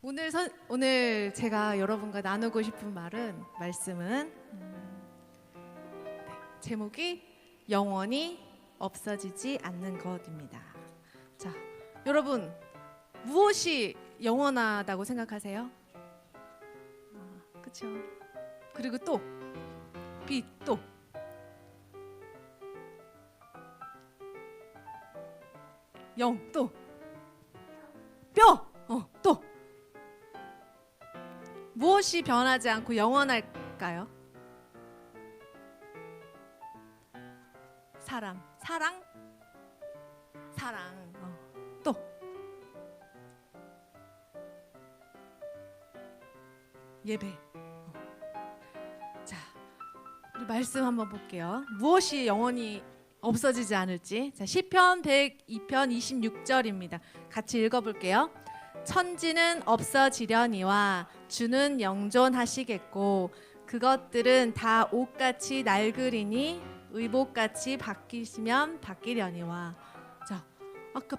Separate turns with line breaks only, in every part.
오늘 제가 여러분과 나누고 싶은 말씀은 제목이 영원히 없어지지 않는 것입니다. 자, 여러분 무엇이 영원하다고 생각하세요? 그렇죠. 그리고 또 빛, 또 영, 또 뼈, 또 무엇이 변하지 않고 영원할까요? 사랑, 또 예배. 자, 우리 말씀 한번 볼게요. 무엇이 영원히 없어지지 않을지. 자, 시편 102편 26절입니다. 같이 읽어볼게요. 천지는 없어지려니와 주는 영존하시겠고 그것들은 다 옷같이 낡으리니 의복같이 바뀌시면 바뀌려니와. 자, 아까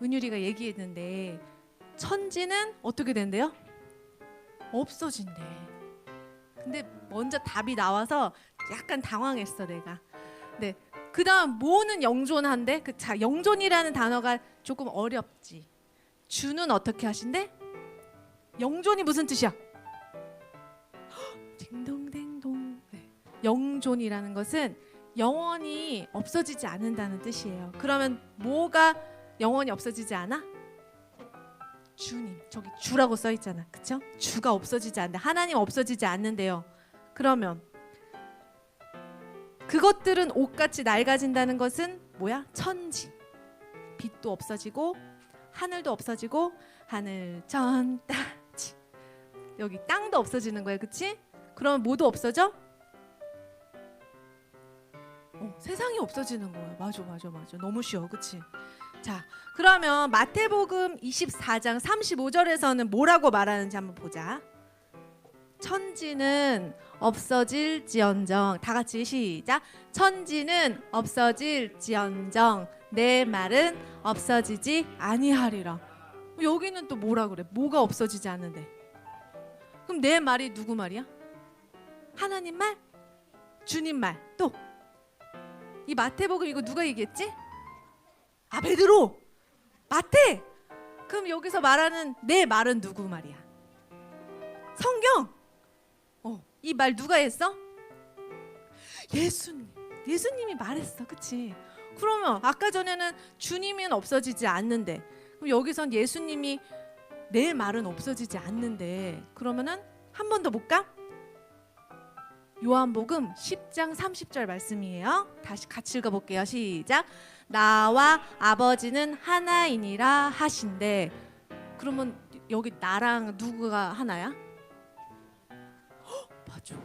은율이가 얘기했는데 천지는 어떻게 된대요? 없어진대. 근데 먼저 답이 나와서 약간 당황했어 내가. 네, 그 다음 뭐는 영존한데? 자, 영존이라는 단어가 조금 어렵지. 주는 어떻게 하신대? 영존이 무슨 뜻이야? 딩동댕동. 네. 영존이라는 것은 영원히 없어지지 않는다는 뜻이에요. 그러면 뭐가 영원히 없어지지 않아? 주님, 저기 주라고 써 있잖아, 그쵸? 주가 없어지지 않는다. 하나님 없어지지 않는데요. 그러면 그것들은 옷같이 낡아진다는 것은 뭐야? 천지. 빛도 없어지고 하늘도 없어지고 하늘 전 따지. 여기 땅도 없어지는 거야, 그치? 그러면 뭐도 없어져? 세상이 없어지는 거야. 맞아. 너무 쉬워, 그치? 자, 그러면 마태복음 24장 35절에서는 뭐라고 말하는지 한번 보자. 천지는 없어질지언정. 다 같이 시작. 천지는 없어질지언정 내 말은 없어지지 아니하리라. 여기는 또 뭐라 그래? 뭐가 없어지지 않는데? 그럼 내 말이 누구 말이야? 하나님 말? 주님 말? 또 이 마태복음 이거 누가 얘기했지? 베드로! 마태! 그럼 여기서 말하는 내 말은 누구 말이야? 성경! 이 말 누가 했어? 예수님이 말했어, 그치? 그러면 아까 전에는 주님은 없어지지 않는데, 그럼 여기선 예수님이 내 말은 없어지지 않는데, 그러면은 한 번 더 볼까? 요한복음 10장 30절 말씀이에요. 다시 같이 읽어볼게요. 시작. 나와 아버지는 하나이니라 하신대. 그러면 여기 나랑 누구가 하나야? 맞아.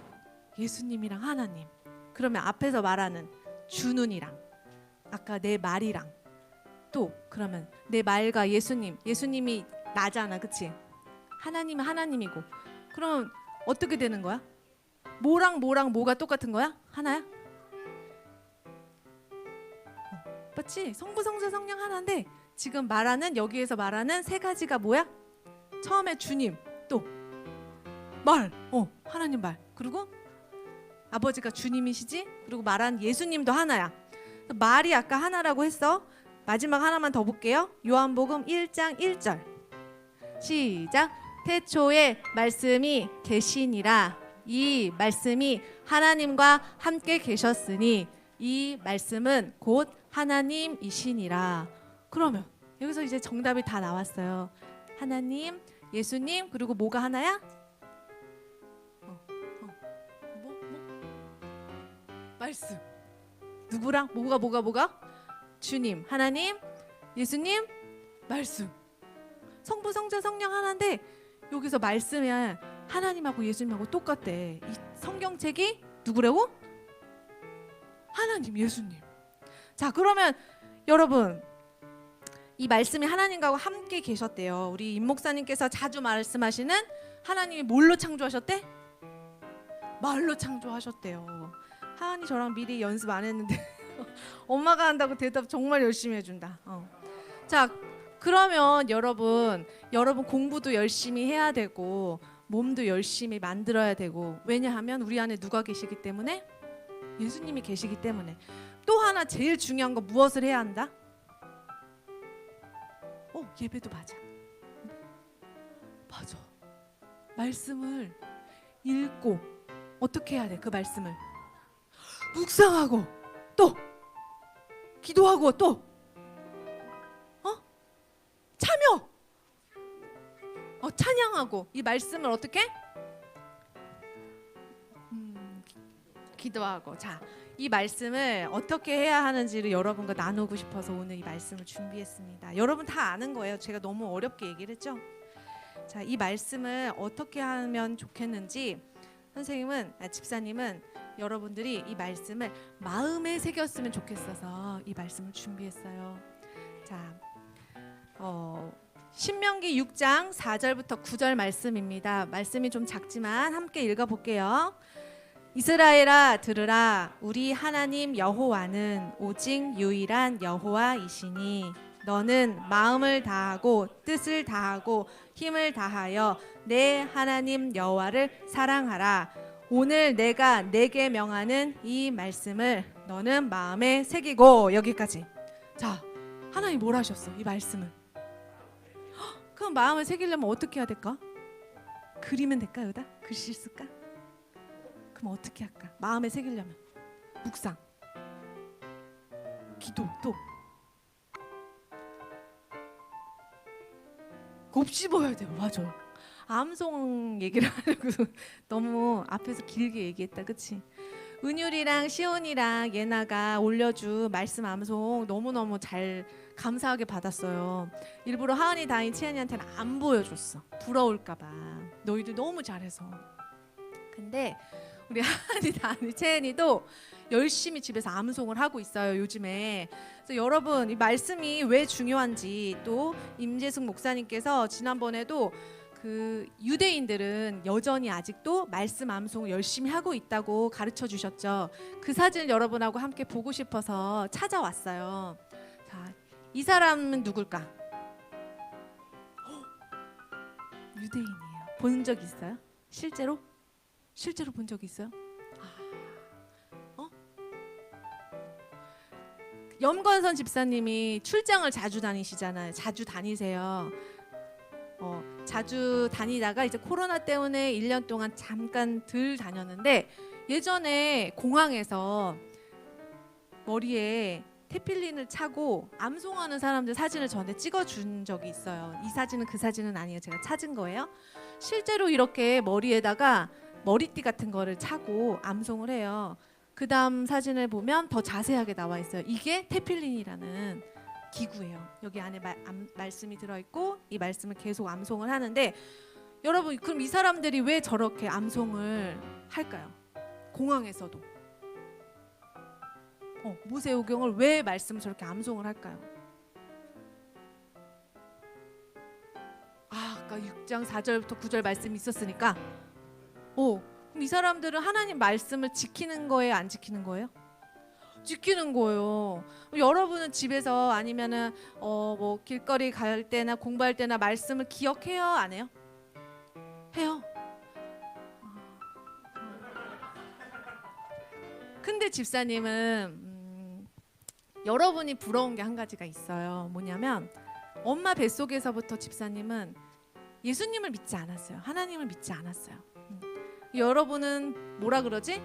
예수님이랑 하나님. 그러면 앞에서 말하는 주는이랑 아까 내 말이랑 또 그러면 내 말과 예수님이 나잖아, 그치? 하나님은 하나님이고. 그럼 어떻게 되는 거야? 뭐랑 뭐가 똑같은 거야? 하나야? 맞지? 성부, 성자, 성령 하나인데 지금 여기에서 말하는 세 가지가 뭐야? 처음에 주님, 또 말, 하나님 말, 그리고 아버지가 주님이시지? 그리고 말한 예수님도 하나야. 말이 아까 하나라고 했어. 마지막 하나만 더 볼게요. 요한복음 1장 1절 시작. 태초에 말씀이 계시니라. 이 말씀이 하나님과 함께 계셨으니 이 말씀은 곧 하나님이시니라. 그러면 여기서 이제 정답이 다 나왔어요. 하나님, 예수님, 그리고 뭐가 하나야? 말씀. 누구랑? 뭐가? 주님, 하나님, 예수님, 말씀. 성부, 성자, 성령 하나인데 여기서 말씀이 하나님하고 예수님하고 똑같대. 이 성경책이 누구라고? 하나님, 예수님. 자, 그러면 여러분 이 말씀이 하나님과 함께 계셨대요. 우리 임 목사님께서 자주 말씀하시는 하나님이 뭘로 창조하셨대? 말로 창조하셨대요. 하은이 저랑 미리 연습 안 했는데 엄마가 한다고 대답 정말 열심히 해준다. 자, 그러면 여러분 공부도 열심히 해야 되고 몸도 열심히 만들어야 되고, 왜냐하면 우리 안에 누가 계시기 때문에? 예수님이 계시기 때문에. 또 하나 제일 중요한 거 무엇을 해야 한다? 예배도 맞아. 맞아. 말씀을 읽고 어떻게 해야 돼? 그 말씀을 묵상하고 또 기도하고 또 참여, 찬양하고 이 말씀을 어떻게? 기도하고. 자, 이 말씀을 어떻게 해야 하는지를 여러분과 나누고 싶어서 오늘 이 말씀을 준비했습니다. 여러분 다 아는 거예요. 제가 너무 어렵게 얘기를 했죠. 자, 이 말씀을 어떻게 하면 좋겠는지 집사님은 여러분들이 이 말씀을 마음에 새겼으면 좋겠어서 이 말씀을 준비했어요. 자, 신명기 6장 4절부터 9절 말씀입니다. 말씀이 좀 작지만 함께 읽어볼게요. 이스라엘아 들으라. 우리 하나님 여호와는 오직 유일한 여호와이시니 너는 마음을 다하고 뜻을 다하고 힘을 다하여 내 하나님 여호와를 사랑하라. 오늘 내가 내게 명하는 이 말씀을 너는 마음에 새기고. 여기까지. 자, 하나님 뭘 하셨어? 이 말씀을. 그럼 마음을 새기려면 어떻게 해야 될까? 그리면 될까? 여기다? 글씨 쓸까? 그럼 어떻게 할까? 마음에 새기려면 묵상, 기도, 또 곱씹어야 돼요. 맞아요. 암송 얘기를 하려고 너무 앞에서 길게 얘기했다, 그치? 은율이랑 시온이랑 예나가 올려준 말씀 암송 너무너무 잘 감사하게 받았어요. 일부러 하은이, 다인, 채연이한테는 안 보여줬어. 부러울까봐. 너희들 너무 잘해서. 근데 우리 하은이, 다은이, 채연이도 열심히 집에서 암송을 하고 있어요, 요즘에. 그래서 여러분, 이 말씀이 왜 중요한지, 또 임재숙 목사님께서 지난번에도 그 유대인들은 여전히 아직도 말씀 암송을 열심히 하고 있다고 가르쳐 주셨죠. 그 사진을 여러분하고 함께 보고 싶어서 찾아왔어요. 자, 이 사람은 누굴까? 유대인이에요. 본 적 있어요? 실제로? 실제로 본 적 있어요? 염건선 집사님이 출장을 자주 다니시잖아요. 자주 다니세요. 자주 다니다가 이제 코로나 때문에 1년 동안 잠깐 덜 다녔는데, 예전에 공항에서 머리에 테필린을 차고 암송하는 사람들 사진을 저한테 찍어준 적이 있어요. 이 사진은 그 사진은 아니에요. 제가 찾은 거예요. 실제로 이렇게 머리에다가 머리띠 같은 거를 차고 암송을 해요. 그 다음 사진을 보면 더 자세하게 나와 있어요. 이게 테필린이라는 기구예요. 여기 안에 말씀이 들어있고 이 말씀을 계속 암송을 하는데, 여러분 그럼 이 사람들이 왜 저렇게 암송을 할까요? 공항에서도 모세오경을 왜 말씀을 저렇게 암송을 할까요? 아까 6장 4절부터 9절 말씀이 있었으니까. 그럼 이 사람들은 하나님 말씀을 지키는 거예요, 안 지키는 거예요? 지키는 거예요. 여러분은 집에서 아니면은 뭐 길거리 갈 때나 공부할 때나 말씀을 기억해요, 안 해요? 해요. 근데 집사님은 여러분이 부러운 게 한 가지가 있어요. 뭐냐면 엄마 뱃속에서부터 집사님은 예수님을 믿지 않았어요. 하나님을 믿지 않았어요. 여러분은 뭐라 그러지?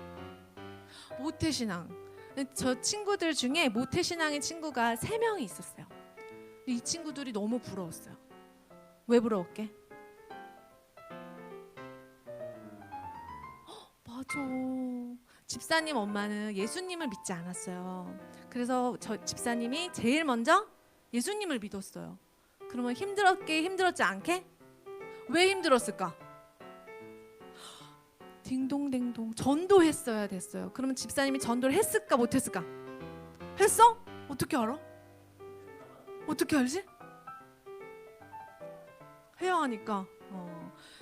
모태신앙. 저 친구들 중에 모태신앙의 친구가 3명이 있었어요. 이 친구들이 너무 부러웠어요. 왜 부러웠게? 맞아. 집사님 엄마는 예수님을 믿지 않았어요. 그래서 저 집사님이 제일 먼저 예수님을 믿었어요. 그러면 힘들었지 않게? 왜 힘들었을까? 딩동댕동. 전도했어야 됐어요. 그러면 집사님이 전도를 했을까 못했을까? 했어? 어떻게 알아? 어떻게 알지? 해야 하니까.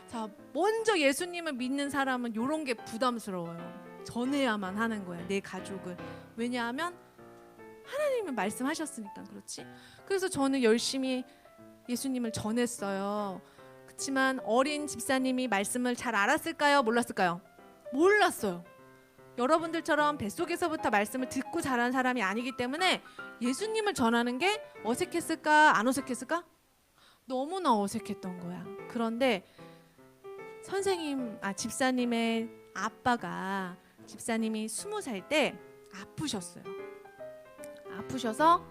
자, 먼저 예수님을 믿는 사람은 이런 게 부담스러워요. 전해야만 하는 거예요, 내 가족을. 왜냐하면 하나님이 말씀하셨으니까. 그렇지? 그래서 저는 열심히 예수님을 전했어요. 그렇지만 어린 집사님이 말씀을 잘 알았을까요? 몰랐을까요? 몰랐어요. 여러분들처럼 뱃속에서부터 말씀을 듣고 자란 사람이 아니기 때문에 예수님을 전하는 게 어색했을까? 안 어색했을까? 너무나 어색했던 거야. 그런데 집사님의 아빠가 집사님이 20살 때 아프셨어요. 아프셔서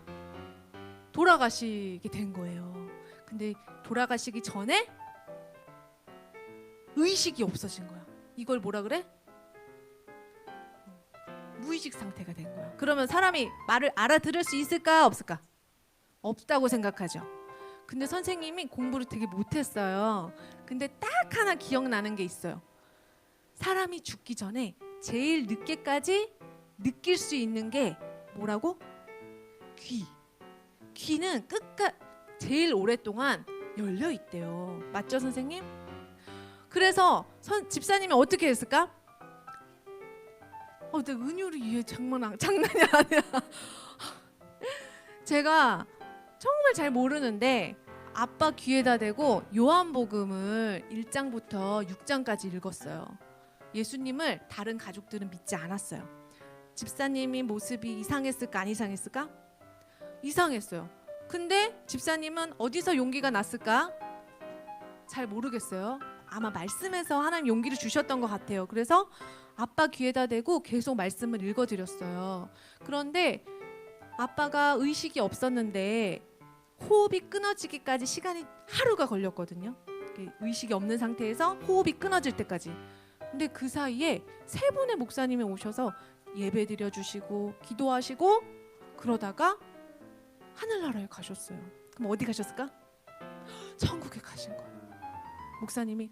돌아가시게 된 거예요. 근데 돌아가시기 전에 의식이 없어진 거야. 이걸 뭐라 그래? 무의식 상태가 된 거야. 그러면 사람이 말을 알아들을 수 있을까 없을까? 없다고 생각하죠. 근데 선생님이 공부를 되게 못했어요. 근데 딱 하나 기억나는 게 있어요. 사람이 죽기 전에 제일 늦게까지 느낄 수 있는 게 뭐라고? 귀. 귀는 끝까지 제일 오랫동안 열려 있대요. 맞죠, 선생님? 그래서 집사님이 어떻게 했을까? 내 은율이 얘 장난이 아니야. 제가 정말 잘 모르는데 아빠 귀에다 대고 요한복음을 1장부터 6장까지 읽었어요. 예수님을 다른 가족들은 믿지 않았어요. 집사님이 모습이 이상했을까 안 이상했을까? 이상했어요. 근데 집사님은 어디서 용기가 났을까? 잘 모르겠어요. 아마 말씀에서 하나님 용기를 주셨던 것 같아요. 그래서 아빠 귀에다 대고 계속 말씀을 읽어드렸어요. 그런데 아빠가 의식이 없었는데 호흡이 끊어지기까지 시간이 하루가 걸렸거든요. 의식이 없는 상태에서 호흡이 끊어질 때까지. 근데 그 사이에 3분의 목사님이 오셔서 예배 드려주시고 기도하시고 그러다가 하늘나라에 가셨어요. 그럼 어디 가셨을까? 천국에 가신 거예요. 목사님이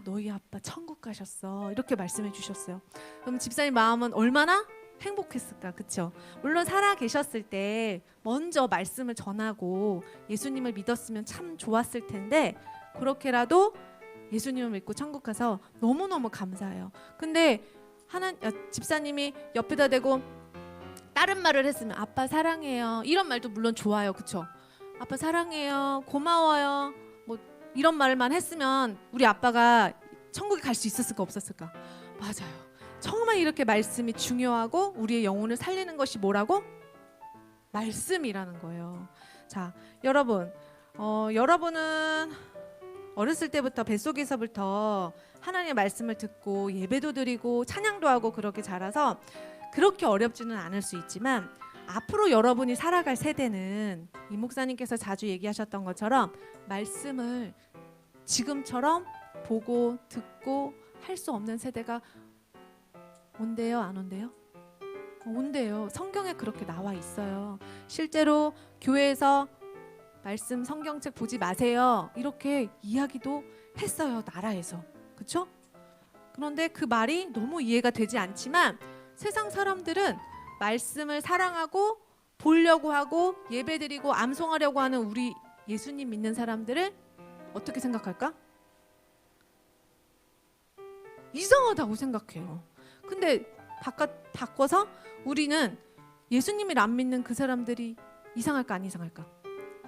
너희 아빠 천국 가셨어 이렇게 말씀해 주셨어요. 그럼 집사님 마음은 얼마나 행복했을까, 그쵸? 물론 살아 계셨을 때 먼저 말씀을 전하고 예수님을 믿었으면 참 좋았을 텐데 그렇게라도 예수님을 믿고 천국 가서 너무너무 감사해요. 근데 집사님이 옆에다 대고 다른 말을 했으면 아빠 사랑해요 이런 말도 물론 좋아요, 그쵸? 아빠 사랑해요, 고마워요 뭐 이런 말만 했으면 우리 아빠가 천국에 갈 수 있었을까 없었을까? 맞아요. 정말 이렇게 말씀이 중요하고 우리의 영혼을 살리는 것이 뭐라고? 말씀이라는 거예요. 자, 여러분은 어렸을 때부터 뱃속에서부터 하나님의 말씀을 듣고 예배도 드리고 찬양도 하고 그렇게 자라서 그렇게 어렵지는 않을 수 있지만 앞으로 여러분이 살아갈 세대는 이 목사님께서 자주 얘기하셨던 것처럼 말씀을 지금처럼 보고 듣고 할 수 없는 세대가 온대요, 안 온대요? 온대요. 성경에 그렇게 나와 있어요. 실제로 교회에서 말씀 성경책 보지 마세요 이렇게 이야기도 했어요, 나라에서. 그쵸? 그런데 그 말이 너무 이해가 되지 않지만 세상 사람들은 말씀을 사랑하고 보려고 하고 예배드리고 암송하려고 하는 우리 예수님 믿는 사람들을 어떻게 생각할까? 이상하다고 생각해요. 근데 바꿔서 우리는 예수님을 안 믿는 그 사람들이 이상할까 안 이상할까?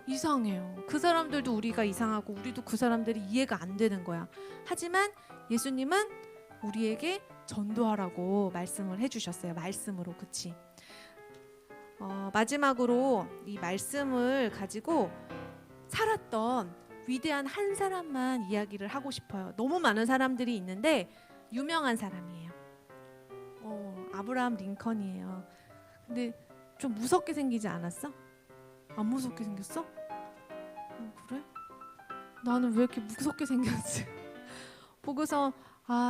이상해요. 그 사람들도 우리가 이상하고 우리도 그 사람들이 이해가 안 되는 거야. 하지만 예수님은 우리에게 전도하라고 말씀을 해주셨어요. 말씀으로. 그치? 마지막으로 이 말씀을 가지고 살았던 위대한 한 사람만 이야기를 하고 싶어요. 너무 많은 사람들이 있는데 유명한 사람이에요. 아브라함 링컨이에요. 근데 좀 무섭게 생기지 않았어? 안 무섭게 생겼어? 그래? 나는 왜 이렇게 무섭게 생겼지? 보고서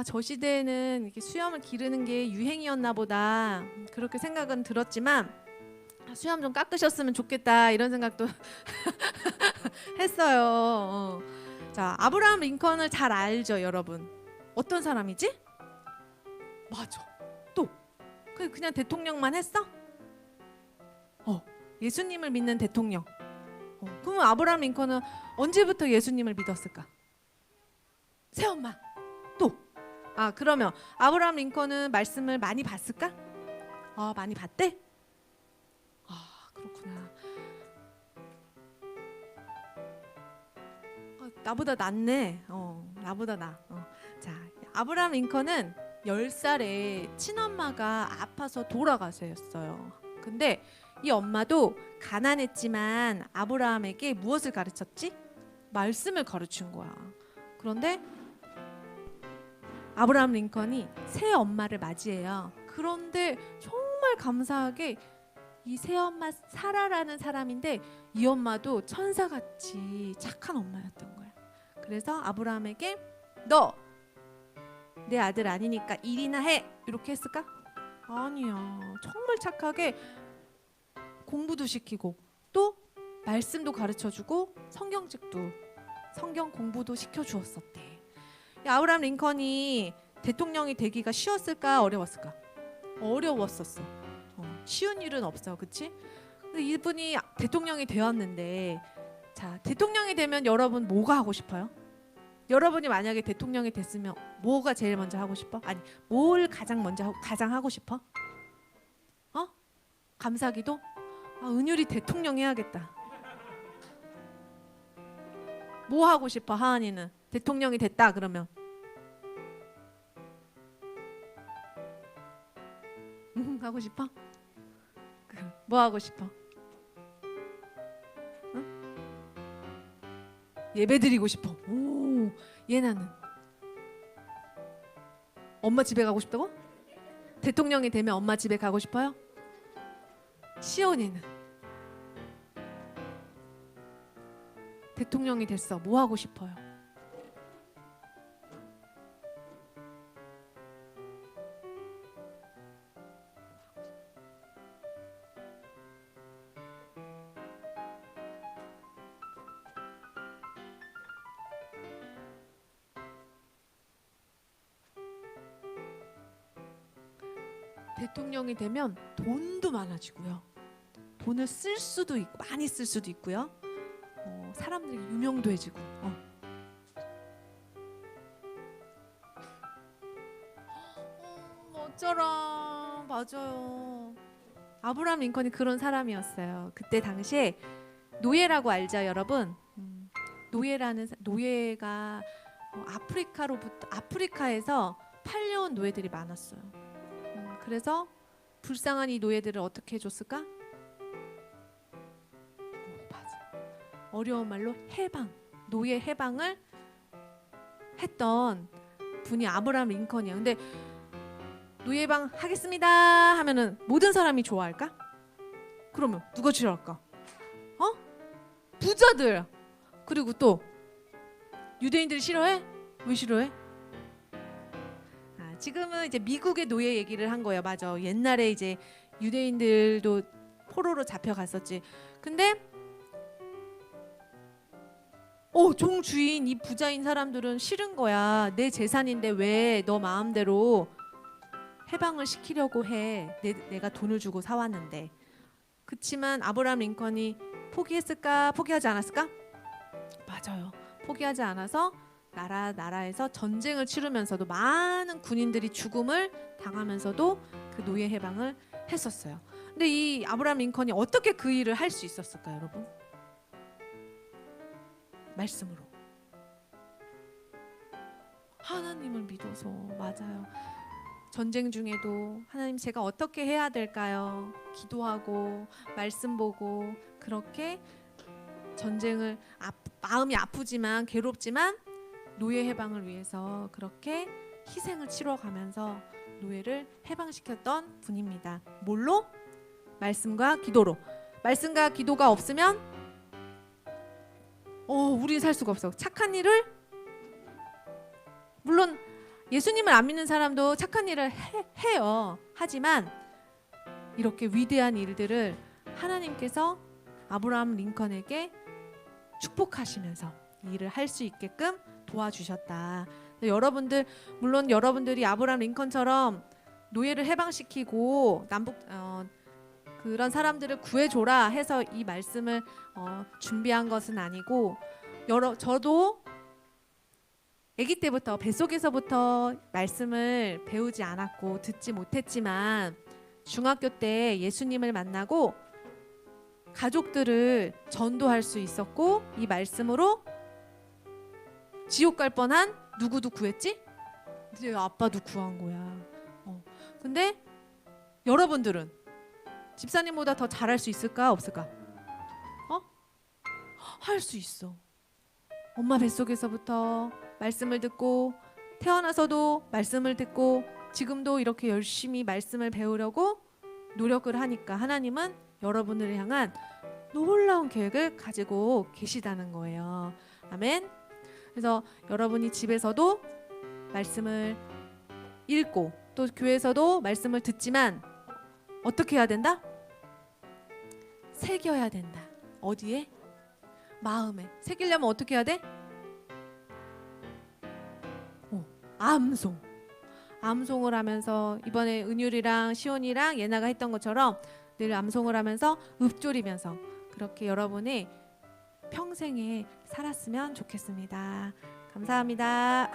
저 시대에는 이렇게 수염을 기르는 게 유행이었나 보다 그렇게 생각은 들었지만 수염 좀 깎으셨으면 좋겠다 이런 생각도 했어요. 자, 아브라함 링컨을 잘 알죠, 여러분? 어떤 사람이지? 맞아. 또 그냥 대통령만 했어? 예수님을 믿는 대통령. 그러면 아브라함 링컨은 언제부터 예수님을 믿었을까? 새엄마. 또 그러면 아브라함 링컨은 말씀을 많이 봤을까? 많이 봤대? 그렇구나. 나보다 낫네. 나보다 나. 자, 아브라함 링컨은 10살에 친엄마가 아파서 돌아가셨어요. 근데 이 엄마도 가난했지만 아브라함에게 무엇을 가르쳤지? 말씀을 가르친 거야. 그런데 아브라함 링컨이 새 엄마를 맞이해요. 그런데 정말 감사하게 이 새엄마 사라라는 사람인데 이 엄마도 천사같이 착한 엄마였던 거야. 그래서 아브라함에게 너 내 아들 아니니까 일이나 해 이렇게 했을까? 아니야. 정말 착하게 공부도 시키고 또 말씀도 가르쳐주고 성경 공부도 시켜주었었대. 아브라함 링컨이 대통령이 되기가 쉬웠을까 어려웠을까? 어려웠었어. 쉬운 일은 없어, 그렇지? 근데 이분이 대통령이 되었는데, 자, 대통령이 되면 여러분 뭐가 하고 싶어요? 여러분이 만약에 대통령이 됐으면 뭐가 제일 먼저 하고 싶어? 아니, 뭘 가장 하고 싶어? 감사기도? 은율이 대통령 해야겠다. 뭐 하고 싶어? 하은이는 대통령이 됐다 그러면 하고 싶어? 뭐 하고 싶어? 응? 예배 드리고 싶어. 오, 예나는 엄마 집에 가고 싶다고? 대통령이 되면 엄마 집에 가고 싶어요? 시온이는 대통령이 됐어. 뭐 하고 싶어요? 대통령이 되면 돈도 많아지고요. 돈을 쓸 수도 있고 많이 쓸 수도 있고요. 사람들이 유명도 해지고. 어쩌라. 맞아요. 아브라함 링컨이 그런 사람이었어요. 그때 당시에 노예라고 알죠, 여러분? 노예가 아프리카에서 팔려온 노예들이 많았어요. 그래서 불쌍한 이 노예들을 어떻게 해줬을까? 맞아. 어려운 말로 노예 해방을 했던 분이 아브라함 링컨이야. 근데 노예 해방 하겠습니다 하면은 모든 사람이 좋아할까? 그러면 누가 싫어할까? 부자들. 그리고 또 유대인들이 싫어해? 왜 싫어해? 지금은 이제 미국의 노예 얘기를 한 거예요. 맞아. 옛날에 이제 유대인들도 포로로 잡혀갔었지. 근데 종주인 이 부자인 사람들은 싫은 거야. 내 재산인데 왜 너 마음대로 해방을 시키려고 해. 내가 돈을 주고 사왔는데. 그치만 아브라함 링컨이 포기했을까? 포기하지 않았을까? 맞아요. 포기하지 않아서 나라에서 전쟁을 치르면서도 많은 군인들이 죽음을 당하면서도 그 노예 해방을 했었어요. 근데 이 아브라함 링컨이 어떻게 그 일을 할 수 있었을까요, 여러분? 말씀으로. 하나님을 믿어서. 맞아요. 전쟁 중에도 하나님 제가 어떻게 해야 될까요? 기도하고 말씀 보고 그렇게 전쟁을 마음이 아프지만 괴롭지만 노예 해방을 위해서 그렇게 희생을 치러가면서 노예를 해방시켰던 분입니다. 뭘로? 말씀과 기도로. 말씀과 기도가 없으면 우리는 살 수가 없어. 착한 일을 물론 예수님을 안 믿는 사람도 착한 일을 해요. 하지만 이렇게 위대한 일들을 하나님께서 아브라함 링컨에게 축복하시면서 일을 할 수 있게끔 도와주셨다. 여러분들 물론 여러분들이 아브라함 링컨처럼 노예를 해방시키고 그런 사람들을 구해줘라 해서 이 말씀을 준비한 것은 아니고 저도 아기 때부터 뱃속에서부터 말씀을 배우지 않았고 듣지 못했지만 중학교 때 예수님을 만나고 가족들을 전도할 수 있었고 이 말씀으로 지옥 갈 뻔한 누구도 구했지? 이제 아빠도 구한 거야. 근데 여러분들은 집사님보다 더 잘할 수 있을까 없을까? 할 수 있어. 엄마 뱃속에서부터 말씀을 듣고 태어나서도 말씀을 듣고 지금도 이렇게 열심히 말씀을 배우려고 노력을 하니까 하나님은 여러분을 향한 놀라운 계획을 가지고 계시다는 거예요. 아멘. 그래서 여러분이 집에서도 말씀을 읽고 또 교회에서도 말씀을 듣지만 어떻게 해야 된다? 새겨야 된다. 어디에? 마음에. 새기려면 어떻게 해야 돼? 암송. 암송을 하면서 이번에 은율이랑 시온이랑 예나가 했던 것처럼 늘 암송을 하면서 읊조리면서 그렇게 여러분이 평생에 살았으면 좋겠습니다. 감사합니다.